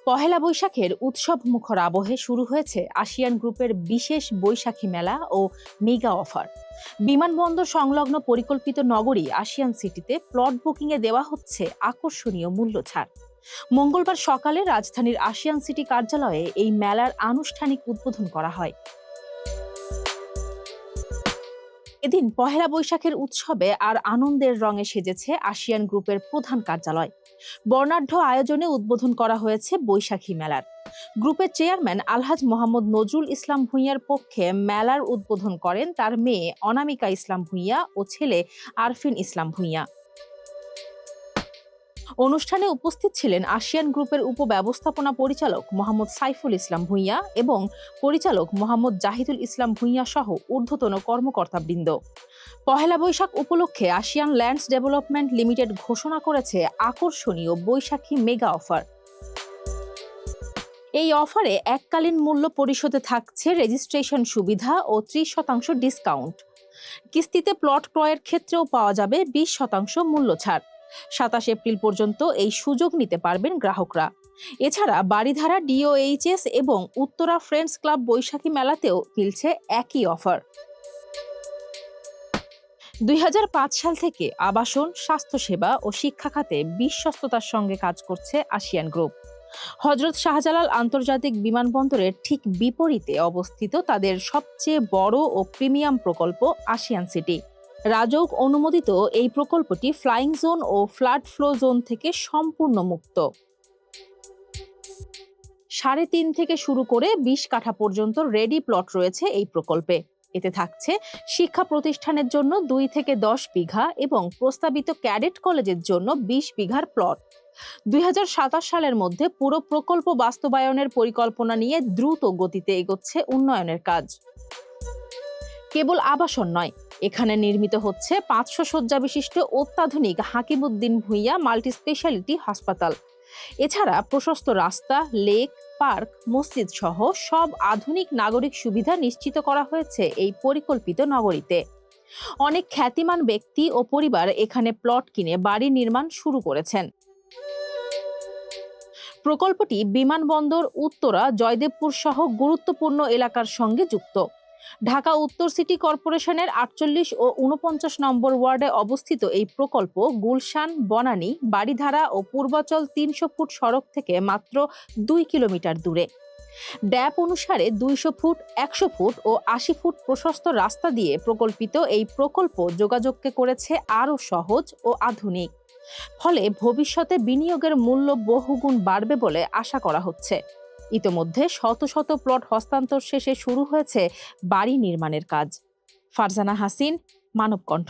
পহেলা বৈশাখের উৎসব মুখর আবহে শুরু হয়েছে আসিয়ান গ্রুপের বিশেষ বৈশাখী মেলা ও মেগা অফার। বিমানবন্দর সংলগ্ন পরিকল্পিত নগরী আসিয়ান সিটিতে প্লট বুকিংয়ে দেওয়া হচ্ছে আকর্ষণীয় মূল্য ছাড়। মঙ্গলবার সকালে রাজধানীর আসিয়ান সিটি কার্যালয়ে এই মেলার আনুষ্ঠানিক উদ্বোধন করা হয়। এদিন পহেলা বৈশাখের উৎসবে আর আনন্দের রঙে সেজেছে আসিয়ান গ্রুপের প্রধান কার্যালয়। বর্ণাঢ্য আয়োজনে উদ্বোধন করা হয়েছে বৈশাখী মেলার। গ্রুপের চেয়ারম্যান আলহাজ মোহাম্মদ নজরুল ইসলাম ভূঁইয়ার পক্ষে মেলার উদ্বোধন করেন তার মেয়ে অনামিকা ইসলাম ভূঁইয়া ও ছেলে আরফিন ইসলাম ভূঁইয়া। অনুষ্ঠানে উপস্থিত ছিলেন আসিয়ান গ্রুপের উপব্যবস্থাপনা পরিচালক মোহাম্মদ সাইফুল ইসলাম ভূঁইয়া এবং পরিচালক মোহাম্মদ জাহিদুল ইসলাম ভূঁইয়া সহ ঊর্ধ্বতন কর্মকর্তাবৃন্দ। পহেলা বৈশাখ উপলক্ষে আসিয়ান ল্যান্ডস ডেভেলপমেন্ট লিমিটেড ঘোষণা করেছে আকর্ষণীয় বৈশাখী মেগা অফার। এই অফারে এককালীন মূল্য পরিশোধে থাকছে রেজিস্ট্রেশন সুবিধা ও 30% ডিসকাউন্ট। কিস্তিতে প্লট ক্রয়ের ক্ষেত্রেও পাওয়া যাবে 20% মূল্য ছাড়। 27 এপ্রিল পর্যন্ত এই সুযোগ নিতে পারবেন গ্রাহকরা। এছাড়া বারিধারা ডিওএইচএস এবং উত্তরা ফ্রেন্ডস ক্লাব বৈশাখী মেলাতেও মিলছে একই অফার। 2005 সাল থেকে আবাসন, স্বাস্থ্যসেবা ও শিক্ষা খাতে বিশ্বস্ততার সঙ্গে কাজ করছে আসিয়ান গ্রুপ। হযরত শাহজালাল আন্তর্জাতিক বিমানবন্দরের ঠিক বিপরীতে অবস্থিত তাদের সবচেয়ে বড় ও প্রিমিয়াম প্রকল্প আসিয়ান সিটি। রাজউক অনুমোদিত এই প্রকল্পটি ফ্লাইং জোন ও ফ্লাড ফ্লো জোন থেকে সম্পূর্ণ মুক্ত। 3.5 থেকে শুরু করে 20 কাঠা পর্যন্ত রেডি প্লট রয়েছে এই প্রকল্পে। এতে থাকছে শিক্ষা প্রতিষ্ঠানের জন্য 2 থেকে 10 বিঘা এবং প্রস্তাবিত ক্যাডেট কলেজের জন্য 20 বিঘার প্লট। 2027 সালের মধ্যে পুরো প্রকল্প বাস্তবায়নের পরিকল্পনা নিয়ে দ্রুত গতিতে এগোচ্ছে উন্নয়নের কাজ। কেবল আবাসন নয়, এখানে নির্মিত হচ্ছে 500 শয্যা বিশিষ্ট অত্যাধুনিক হাকিমউদ্দিন ভূঁইয়া মাল্টি স্পেশালিটি হাসপাতাল। এছাড়া প্রশস্ত রাস্তা, লেক, পার্ক, মসজিদ সহ সব আধুনিক নাগরিক সুবিধা নিশ্চিত করা হয়েছে এই পরিকল্পিত নগরীতে। অনেক খ্যাতিমান ব্যক্তি ও পরিবার এখানে প্লট কিনে বাড়ি নির্মাণ শুরু করেছেন। প্রকল্পটি বিমানবন্দর, উত্তরা, জয়দেবপুর সহ গুরুত্বপূর্ণ এলাকার সঙ্গে যুক্ত। ঢাকা উত্তর সিটি কর্পোরেশনের 48 ও 49 নম্বর ওয়ার্ডে অবস্থিত এই প্রকল্প গুলশান, বনানী, বারিধারা ও পূর্বাচল 300 ফুট সড়ক থেকে মাত্র 2 কিলোমিটার দূরে। ড্যাপ অনুসারে 200 ফুট, 100 ফুট ও 80 ফুট প্রশস্ত রাস্তা দিয়ে প্রকল্পিত এই প্রকল্প যোগাযোগকে করেছে আরও সহজ ও আধুনিক। ফলে ভবিষ্যতে বিনিয়োগের মূল্য বহুগুণ বাড়বে বলে আশা করা হচ্ছে। ইতোমধ্যে শত শত প্লট হস্তান্তর শেষে শুরু হয়েছে বাড়ি নির্মাণের কাজ। ফারজানা হাসিন, মানবকণ্ঠ।